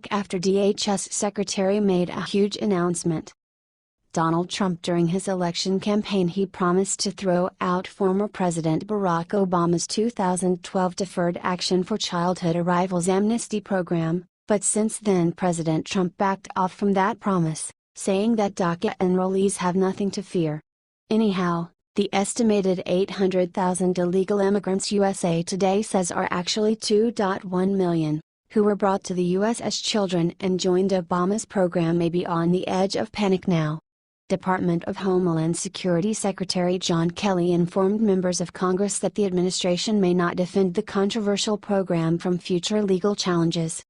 After DHS Secretary made a huge announcement. Donald Trump during his election campaign he promised to throw out former President Barack Obama's 2012 Deferred Action for Childhood Arrivals amnesty program, but since then President Trump backed off from that promise, saying that DACA enrollees have nothing to fear. Anyhow, the estimated 800,000 illegal immigrants USA Today says are actually 2.1 million, who were brought to the U.S. as children and joined Obama's program may be on the edge of panic now. Department of Homeland Security Secretary John Kelly informed members of Congress that the administration may not defend the controversial program from future legal challenges.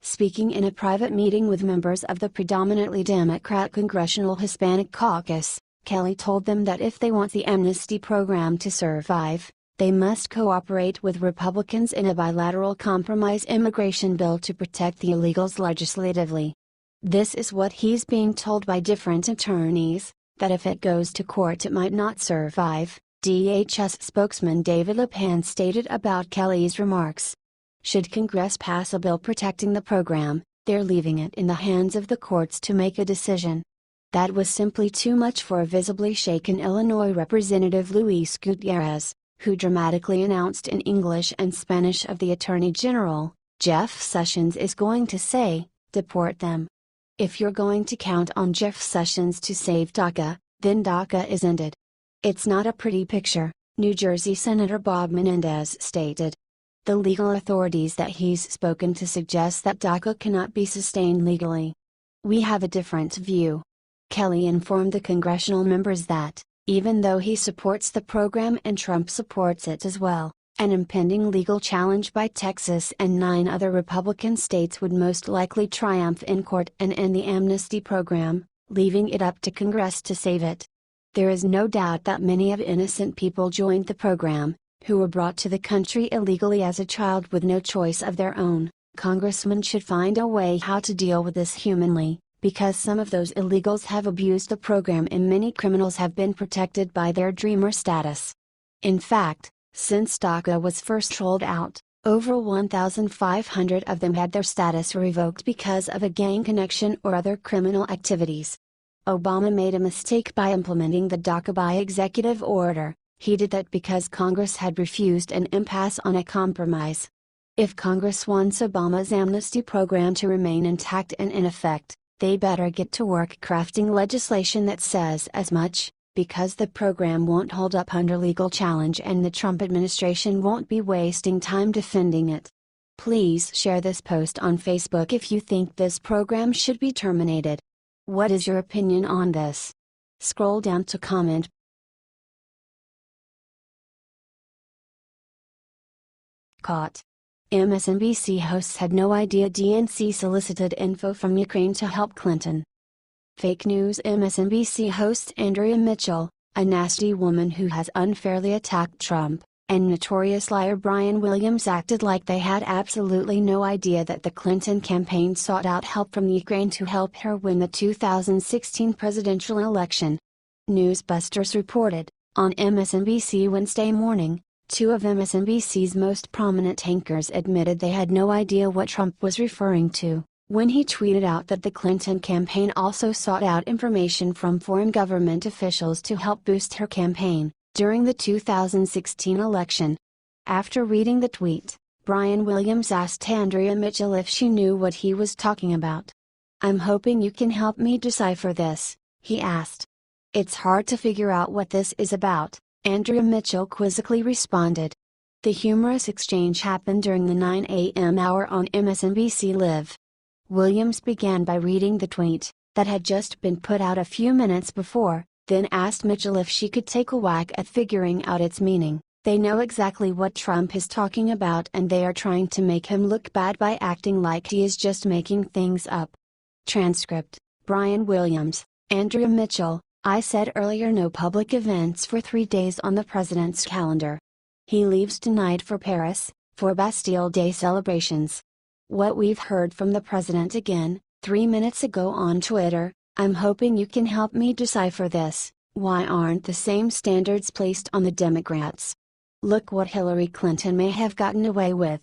Speaking in a private meeting with members of the predominantly Democrat Congressional Hispanic Caucus, Kelly told them that if they want the amnesty program to survive, they must cooperate with Republicans in a bilateral compromise immigration bill to protect the illegals legislatively. This is what he's being told by different attorneys, that if it goes to court it might not survive, DHS spokesman David LePan stated about Kelly's remarks. Should Congress pass a bill protecting the program, they're leaving it in the hands of the courts to make a decision. That was simply too much for a visibly shaken Illinois Representative Luis Gutierrez, who dramatically announced in English and Spanish of the Attorney General, Jeff Sessions is going to say, deport them. If you're going to count on Jeff Sessions to save DACA, then DACA is ended. It's not a pretty picture, New Jersey Senator Bob Menendez stated. The legal authorities that he's spoken to suggest that DACA cannot be sustained legally. We have a different view. Kelly informed the congressional members that, even though he supports the program and Trump supports it as well, an impending legal challenge by Texas and 9 other Republican states would most likely triumph in court and end the amnesty program, leaving it up to Congress to save it. There is no doubt that many of innocent people joined the program, who were brought to the country illegally as a child with no choice of their own. Congressmen should find a way how to deal with this humanly, because some of those illegals have abused the program and many criminals have been protected by their dreamer status. In fact, since DACA was first rolled out, over 1,500 of them had their status revoked because of a gang connection or other criminal activities. Obama made a mistake by implementing the DACA by executive order. He did that because Congress had refused an impasse on a compromise. If Congress wants Obama's amnesty program to remain intact and in effect, they better get to work crafting legislation that says as much, because the program won't hold up under legal challenge and the Trump administration won't be wasting time defending it. Please share this post on Facebook if you think this program should be terminated. What is your opinion on this? Scroll down to comment. Caught. MSNBC hosts had no idea DNC solicited info from Ukraine to help Clinton. Fake news. MSNBC host Andrea Mitchell, a nasty woman who has unfairly attacked Trump, and notorious liar Brian Williams acted like they had absolutely no idea that the Clinton campaign sought out help from Ukraine to help her win the 2016 presidential election. Newsbusters reported, on MSNBC Wednesday morning, 2 of MSNBC's most prominent anchors admitted they had no idea what Trump was referring to, when he tweeted out that the Clinton campaign also sought out information from foreign government officials to help boost her campaign, during the 2016 election. After reading the tweet, Brian Williams asked Andrea Mitchell if she knew what he was talking about. "I'm hoping you can help me decipher this," he asked. "It's hard to figure out what this is about," Andrea Mitchell quizzically responded. The humorous exchange happened during the 9 a.m. hour on MSNBC Live. Williams began by reading the tweet, that had just been put out a few minutes before, then asked Mitchell if she could take a whack at figuring out its meaning. "They know exactly what Trump is talking about and they are trying to make him look bad by acting like he is just making things up." Transcript: Brian Williams, Andrea Mitchell, "I said earlier no public events for 3 days on the president's calendar. He leaves tonight for Paris, for Bastille Day celebrations. What we've heard from the president again, 3 minutes ago on Twitter, I'm hoping you can help me decipher this. Why aren't the same standards placed on the Democrats? Look what Hillary Clinton may have gotten away with.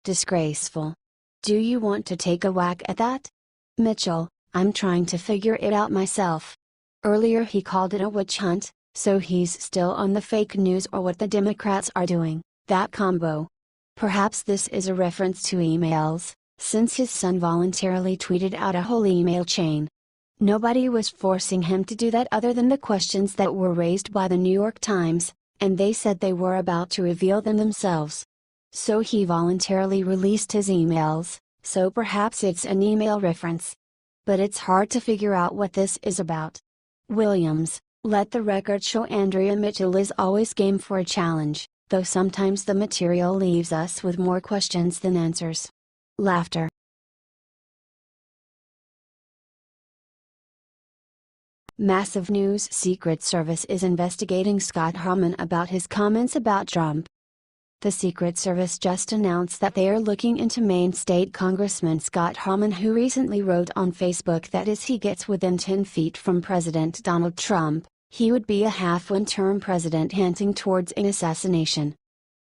Disgraceful." Do you want to take a whack at that? Mitchell: I'm trying to figure it out myself. Earlier he called it a witch hunt, so he's still on the fake news or what the Democrats are doing, that combo. Perhaps this is a reference to emails, since his son voluntarily tweeted out a whole email chain. Nobody was forcing him to do that other than the questions that were raised by the New York Times, and they said they were about to reveal them themselves. So he voluntarily released his emails, so perhaps it's an email reference. But it's hard to figure out what this is about. Williams: let the record show Andrea Mitchell is always game for a challenge, though sometimes the material leaves us with more questions than answers. Laughter. Massive news: Secret Service is investigating Scott Harmon about his comments about Trump. The Secret Service just announced that they are looking into Maine State Congressman Scott Harmon, who recently wrote on Facebook that as he gets within 10 feet from President Donald Trump, he would be a half-one-term president, hinting towards an assassination.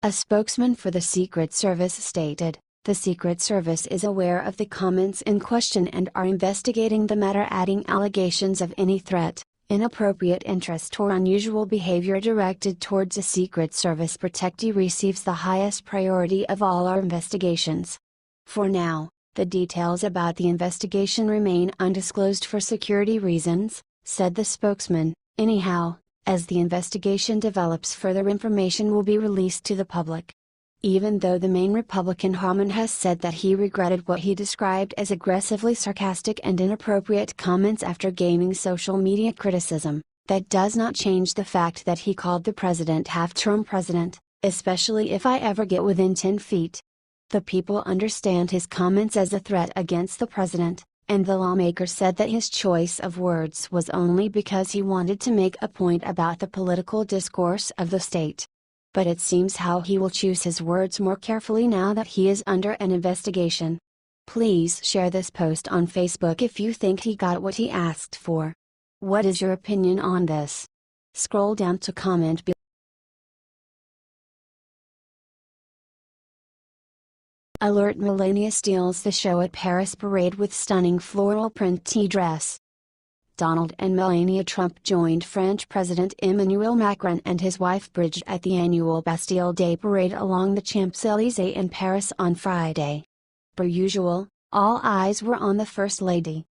A spokesman for the Secret Service stated, "The Secret Service is aware of the comments in question and are investigating the matter," adding allegations of any threat, inappropriate interest or unusual behavior directed towards a Secret Service protectee receives the highest priority of all our investigations. For now, the details about the investigation remain undisclosed for security reasons, said the spokesman. Anyhow, as the investigation develops, further information will be released to the public. Even though the Maine Republican Harmon has said that he regretted what he described as aggressively sarcastic and inappropriate comments after gaining social media criticism, that does not change the fact that he called the president half-term president, especially if I ever get within 10 feet. The people understand his comments as a threat against the president, and the lawmaker said that his choice of words was only because he wanted to make a point about the political discourse of the state. But it seems how he will choose his words more carefully now that he is under an investigation. Please share this post on Facebook if you think he got what he asked for. What is your opinion on this? Scroll down to comment below. Alert: Melania steals the show at Paris parade with stunning floral print tea dress. Donald and Melania Trump joined French President Emmanuel Macron and his wife Brigitte at the annual Bastille Day parade along the Champs-Élysées in Paris on Friday. Per usual, all eyes were on the First Lady.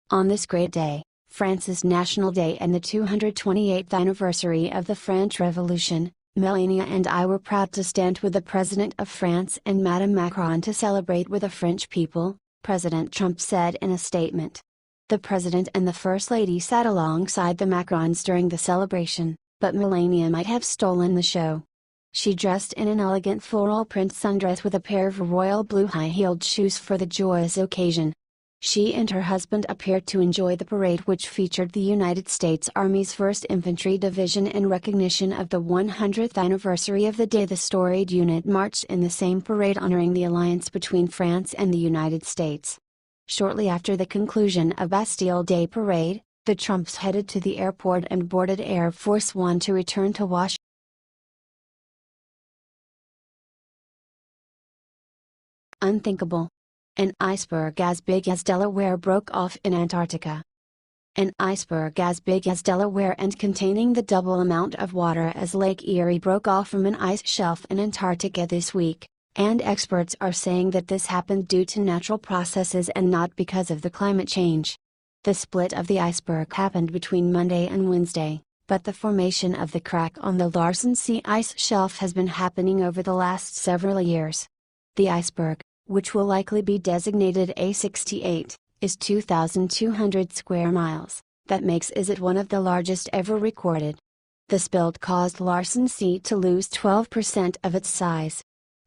On this great day, France's National Day and the 228th anniversary of the French Revolution, Melania and I were proud to stand with the President of France and Madame Macron to celebrate with the French people, President Trump said in a statement. The President and the First Lady sat alongside the Macrons during the celebration, but Melania might have stolen the show. She dressed in an elegant floral print sundress with a pair of royal blue high-heeled shoes for the joyous occasion. She and her husband appeared to enjoy the parade, which featured the United States Army's 1st Infantry Division in recognition of the 100th anniversary of the day the storied unit marched in the same parade, honoring the alliance between France and the United States. Shortly after the conclusion of Bastille Day parade, the Trumps headed to the airport and boarded Air Force One to return to Washington. Unthinkable. An iceberg as big as Delaware broke off in Antarctica. An iceberg as big as Delaware and containing the double amount of water as Lake Erie broke off from an ice shelf in Antarctica this week, and experts are saying that this happened due to natural processes and not because of the climate change. The split of the iceberg happened between Monday and Wednesday, but the formation of the crack on the Larsen C ice shelf has been happening over the last several years. The iceberg, which will likely be designated A68, is 2,200 square miles. That makes it one of the largest ever recorded. The spill caused Larsen C to lose 12% of its size.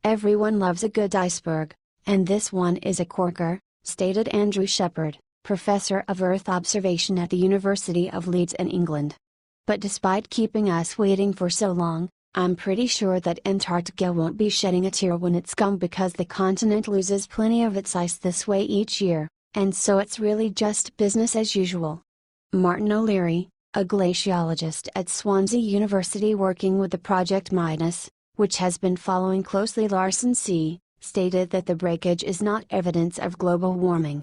Everyone loves a good iceberg, and this one is a corker, stated Andrew Shepard, professor of Earth observation at the University of Leeds in England. But despite keeping us waiting for so long, I'm pretty sure that Antarctica won't be shedding a tear when it's gone, because the continent loses plenty of its ice this way each year, and so it's really just business as usual. Martin O'Leary, a glaciologist at Swansea University working with the Project Midas, which has been following closely Larsen C, stated that the breakage is not evidence of global warming.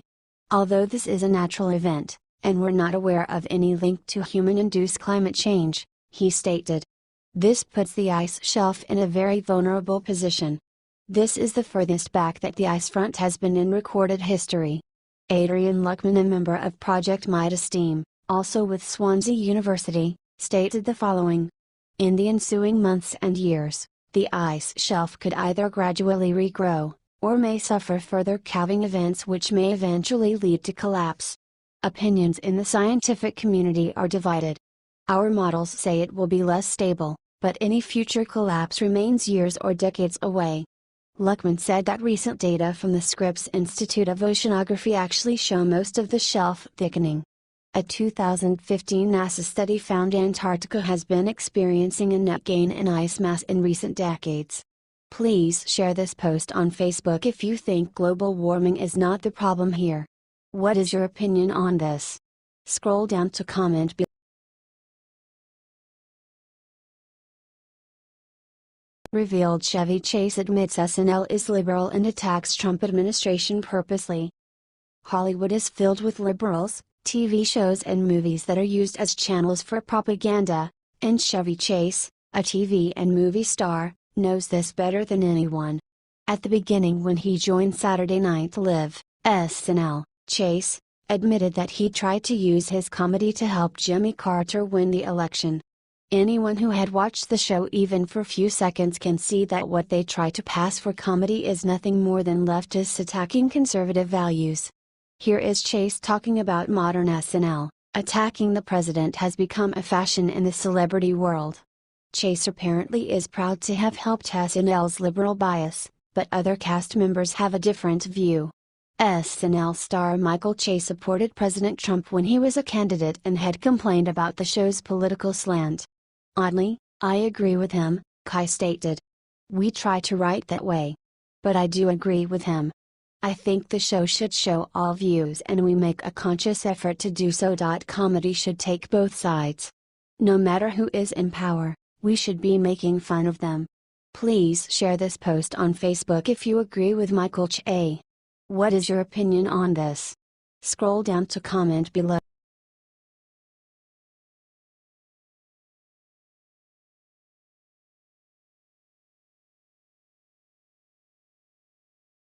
Although this is a natural event, and we're not aware of any link to human-induced climate change, he stated. This puts the ice shelf in a very vulnerable position. This is the furthest back that the ice front has been in recorded history. Adrian Luckman, a member of Project Midas team, also with Swansea University, stated the following. In the ensuing months and years, the ice shelf could either gradually regrow, or may suffer further calving events which may eventually lead to collapse. Opinions in the scientific community are divided. Our models say it will be less stable, but any future collapse remains years or decades away. Luckman said that recent data from the Scripps Institute of Oceanography actually show most of the shelf thickening. A 2015 NASA study found Antarctica has been experiencing a net gain in ice mass in recent decades. Please share this post on Facebook if you think global warming is not the problem here. What is your opinion on this? Scroll down to comment below. Revealed Chevy Chase admits SNL is liberal and attacks Trump administration purposely. Hollywood is filled with liberals, TV shows and movies that are used as channels for propaganda, and Chevy Chase, a TV and movie star, knows this better than anyone. At the beginning, when he joined Saturday Night Live, SNL, Chase admitted that he tried to use his comedy to help Jimmy Carter win the election. Anyone who had watched the show even for a few seconds can see that what they try to pass for comedy is nothing more than leftists attacking conservative values. Here is Chase talking about modern SNL. Attacking the president has become a fashion in the celebrity world. Chase apparently is proud to have helped SNL's liberal bias, but other cast members have a different view. SNL star Michael Che supported President Trump when he was a candidate and had complained about the show's political slant. Oddly, I agree with him, Kai stated. We try to write that way. But I do agree with him. I think the show should show all views and we make a conscious effort to do so. Comedy should take both sides. No matter who is in power, we should be making fun of them. Please share this post on Facebook if you agree with Michael Che. What is your opinion on this? Scroll down to comment below.